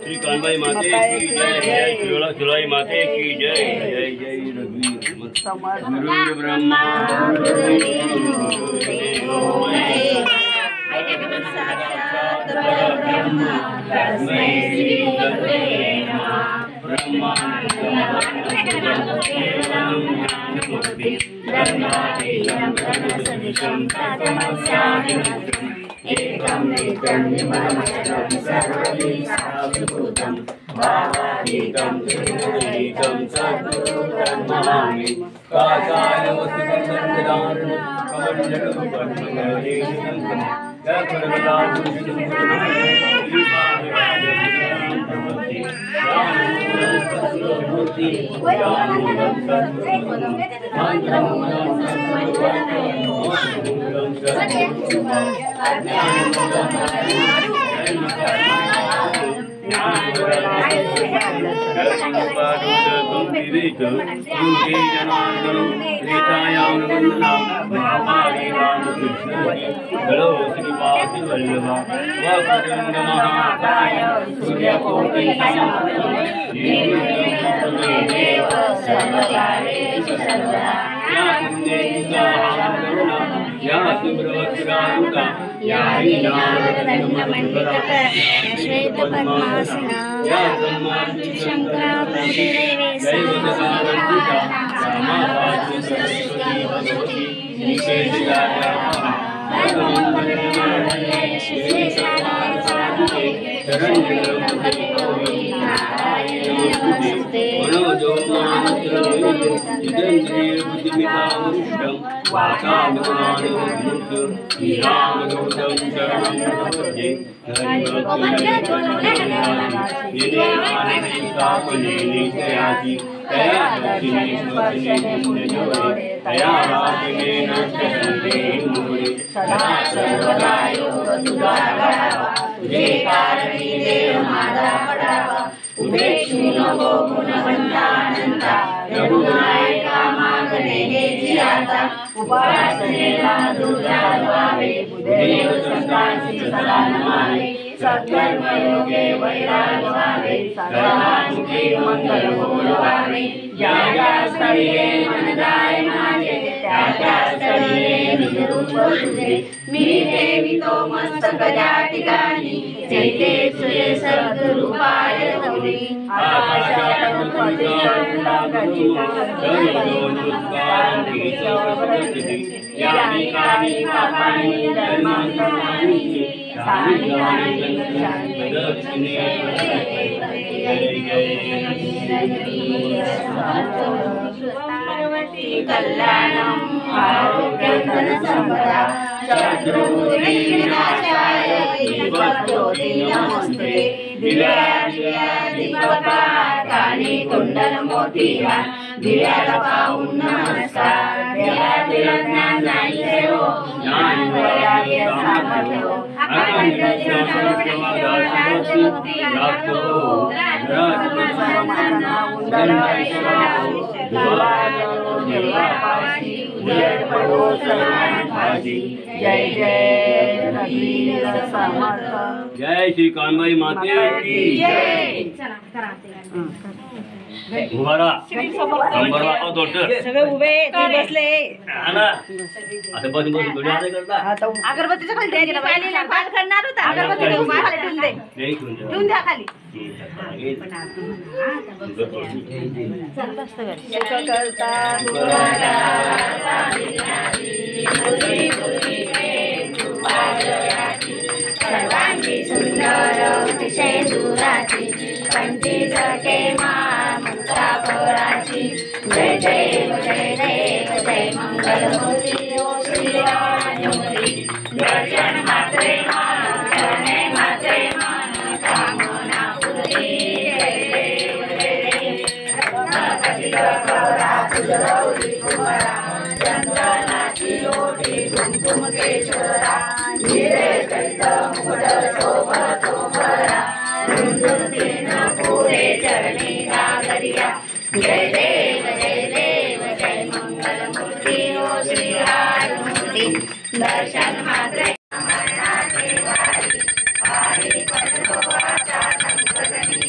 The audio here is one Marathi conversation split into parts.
श्री कानबाई माते की जय। जय चुलाई माते की जय। जय जय रघुवीर समर्थ गुरु ब्रह्मा गुरुदेवो साक्षात् परब्रह्म तस्मै श्री गुरवे नमः। एकं नित्यं निर्मलं सर्वभूतं भावातीतं त्रिगुणरहितं सद्गुरुं नमामि। काचाय वस्तुतं सर्वदानं कमण्डलं पद्मगणेशं सत्कर्मयोगे वैराग्यभावे सर्वांगे मंगलमूलभावे ज्ञानास्थळी मनदाय माझे त्यास्थळी विरूप तुझे मी देवितो मस्तक त्या ठिकाणी जैते तुझे सद्गुरुपाय गौरी आकाशात यानी कानी पापानी धर्मांतरानी पार्वती कल्याणम आरोग्य धन संपदा शत्रुविनाशाय दीपज्योति नमस्ते दिव्या दीपकानी कुंडल मोतिया दिव्याला पाहून नमस्कार देवातील ज्ञान जाणीचे हो ज्ञान वैराग्य सामर्थ्य हो अखंड शक्ती प्राप्त हो जय जय रघुवीर समर्थ। जय श्री कानबाई माते की जय। उभारा सगळे उभे बसले आता बस बस अगरबत्तीच्या खाली पाल करणार होता अगरबत्ती ठेवून द्या खाली सर्वांगी सुंदर अतिशय दुराची पंची सके मुक्ता पराची जय देव जय देव जय मंगलमूर्ती ओ श्रीरामूर्ती दर्शन मात्रे मान चरणे मात्रे मान कामना पूर्ती जय देव जय देव करा गौरी कुमारा चंदनाची ओटी कुंकुम केशरा हिरे चैत मुकुट शोभा शोभरा पूरे चरणी नागरिया जय देव जय मंगलमूर्ती ओ श्रीरामूर्ती दर्शन मात्रे मरणाचे वारी वारी पडतो आता संकटनी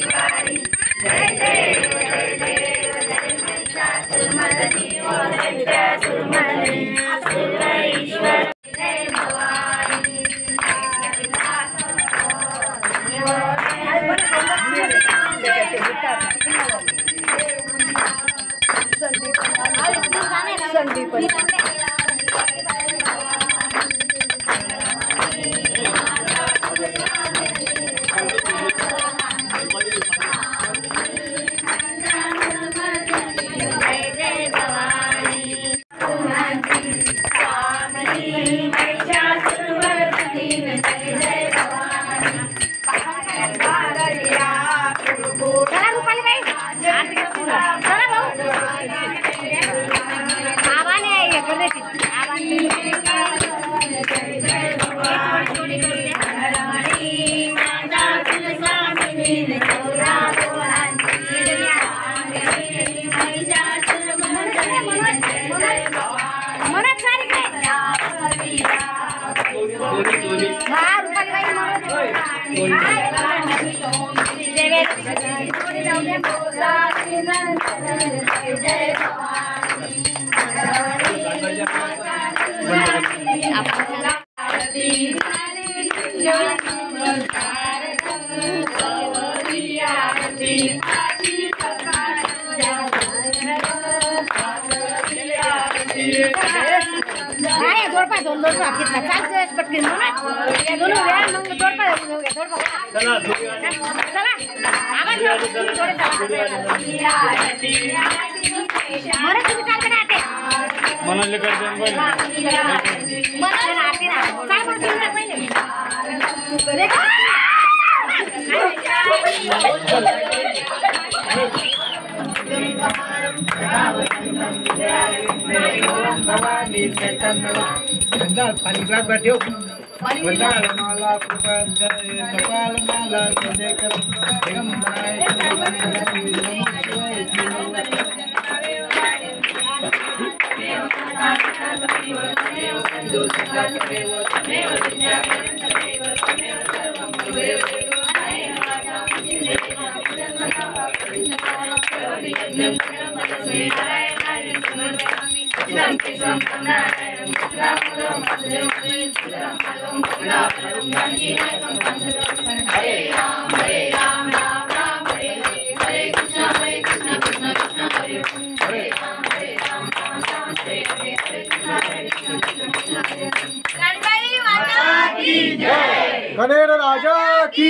गणेर राजा की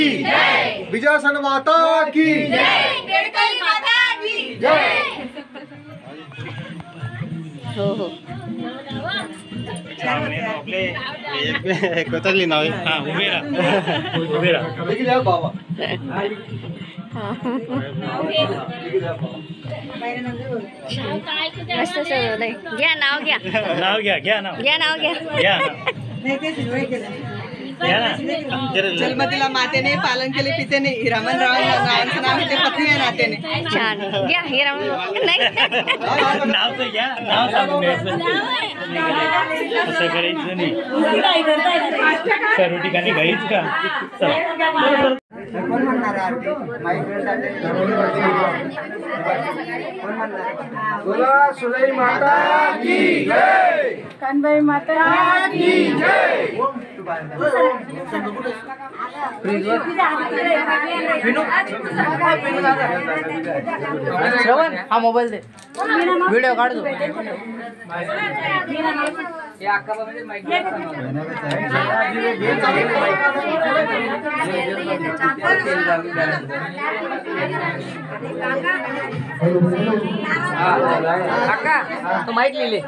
विजयासन माता की जय। हो हो कोतरली नाव हां उभे राहा लेके जाओ बाबा मस्त सजवलंय. घ्या नाव घ्या घ्या जन्मदिला मातेने पालन केले पितेने हिरामन राव नावांचं नाव ते पत्नी आहे नातेने. छान घ्या हिरामन नाही नाव तर घ्या नाव सांगून द्यायचं असं करायचं नाही सर्व ठिकाणी घाईच का चला बोला सुलई माता की जय कानबाई माता की जय। श्रवण हा मोबाईल दे व्हिडिओ काढ दो. तो माईक लिहिले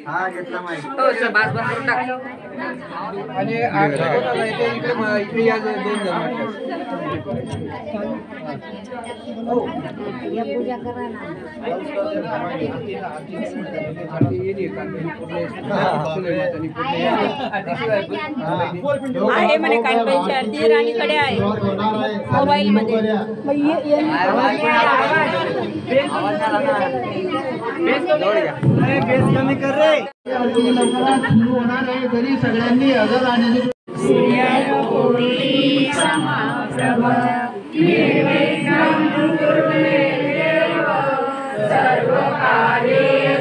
हा घेतला माहिती हो सर बास बंद करून टाक. आणि इकडे या दोन जण पूजा करा ना. आहे म्हणे कानबाईची आरती राणीकडे आहे मोबाईल मध्ये. कमी कर रे होणार आहे तरी सगळ्यांनी हजर राहण्याची सर्व कार्य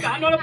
कानोल